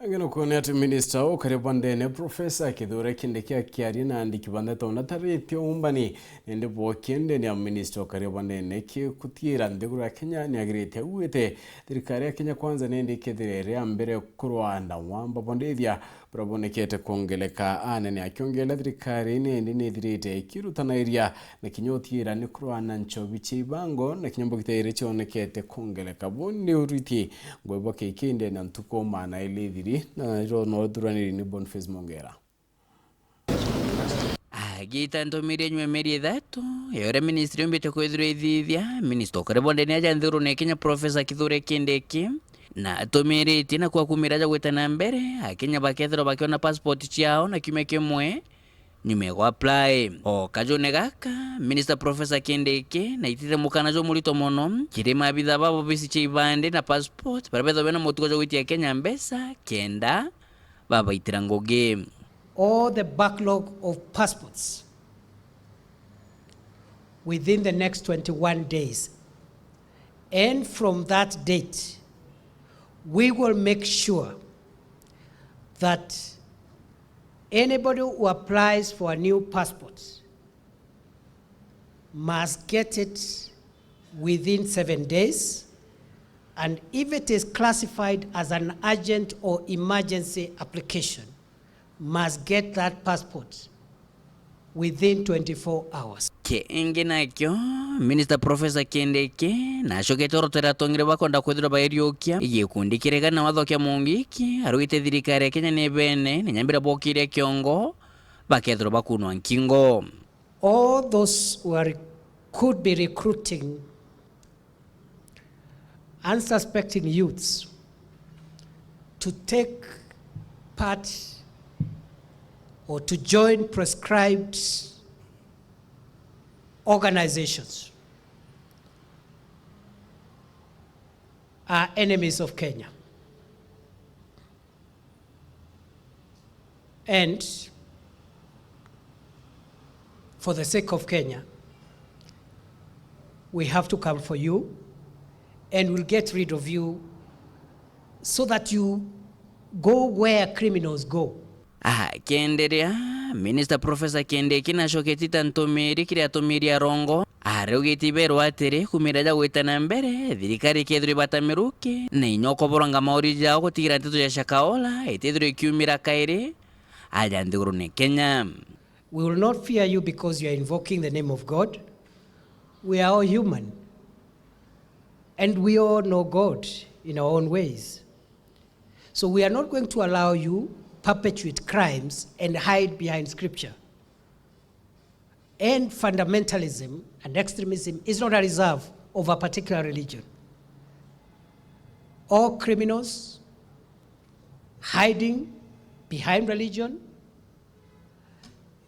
Angeno kuone ati minister UKARIA NDENE Professor KITHURA KINDIKI akiaria na andiki bandeta unatarĩtio umbani NDWANGI NDENE ya minister UKARIA NDENE gũtigĩrĩra nthigũrũ ya Kenya nĩ agĩrĩte augĩte thirikari ya Kenya kwanza nĩ ndĩkĩthire rĩa mbere kũrũa na wamba bondithia burabonekete kuongeleka anene akiongelea thirikari nĩ ithirĩte ĩkĩrutanĩria na kinya gũtigĩrĩra nĩ kũrũa na nchobi cia ibango na kinya mbũgitĩrĩ cionekete kuongeleka boni uriti ngwebo kĩkĩnde na ntuko mana ilithiri na no durani ni Boniface Mongera agita Ntumiiri Ya meri thatu yore ministry ICIUMBITE kwithira ithithia minister UKARIA NDENE aja nthuru ne Kenya Professor KITHURA KINDIKI na Ntumiiri na kwa kumiraja gwita na mbere akenya bakethira bakiona passport ciao na kiume kimwe nyume go apply o kajone gaka minister Professor KINDIKI na itire mukana jo mulito mono kirima bitha babo bisi chibande na passport barabetho bena mutugo jo gwitia Kenya mbesa kenda baba itira ngoge all the backlog of passports within the next 21 days, and from that date we will make sure that anybody who applies for a new passport must get it within 7 days, and if it is classified as an urgent or emergency application, must get that passport within 24 hours. Ke ingina kyo minister Professor KINDIKI na shokete orotera tongire bakonda kwethira bairiokia igikundikirega na wathokia mungiki aruite thirikari ya Kenya ne bene ne nyambira bokiria kiongo bakethira bakunwa nkingo. All those who could be recruiting unsuspecting youths to take part or to join prescribed organizations are enemies of Kenya. And for the sake of Kenya, we have to come for you, and we'll get rid of you so that you go where criminals go. Kienderea minister Professor KINDIKI na shoketita Ntumiiri kiria Ntumiiri Ya rongo arugiti berwa atere kumiraja gwita na mbere thirikari kethire batamiruke na inyoko boronga mauri jao gutigira nteto ya SHAKAHOLA etethire kiumira kairi aja nthiguru ne Kenya. We will not fear you because you are invoking the name of God. We are all human, and we all know God in our own ways. So we are not going to allow you perpetuate crimes and hide behind scripture. And fundamentalism and extremism is not a reserve of a particular religion. All criminals hiding behind religion,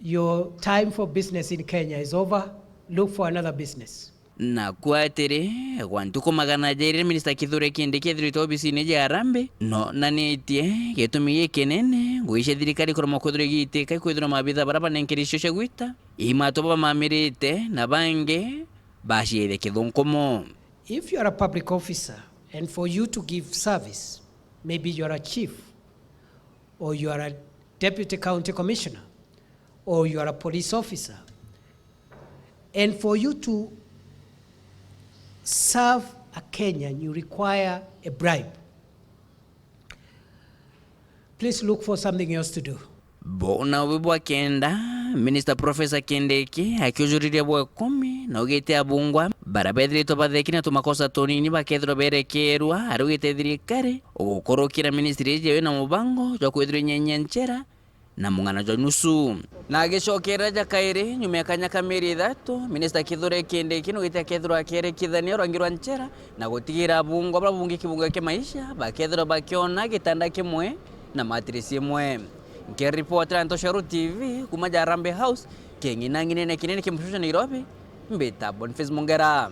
your time for business in Kenya is over. Look for another business. Na kuatere wantuko magana jairi minister KITHURA KINDIKI thirito obisi ne jarambe no nanetie getumiye kenene guishe thirikari kuroma kwithire giteka kwithira mabitha baraba nenkirisho shagwita imatoba mamirite na bange bashire kithunkomo. If you are a public officer and for you to give service, maybe you are a chief or you are a deputy county commissioner or you are a police officer, and for you to serve a Kenyan, you require a bribe. Please look for something else to do. Bona wibwa kenda minister Professor KINDIKI akiujuriria bwa 10 na ugite abungwa barabethire to bathekina to makosa tonini bakethiro berekerwa arugite thirikari ugukorokira ministry je na mubango jo kwithire nyenyenchera na mungana jo nusu na agicokera jakaire nyume akanyaka meri thatu minister KITHURA KINDIKI no gite kethiro akere kithania rangirwa nchera na gutigira bungo babungi kibungo ke maisha bakethiro bakiona gitanda kimwe na matrisi imwe. Nkiripota Ntosharu TV kuma Jarambe House kengina ngine kinene kimshusha Nairobi mbeta Boniface Mongera.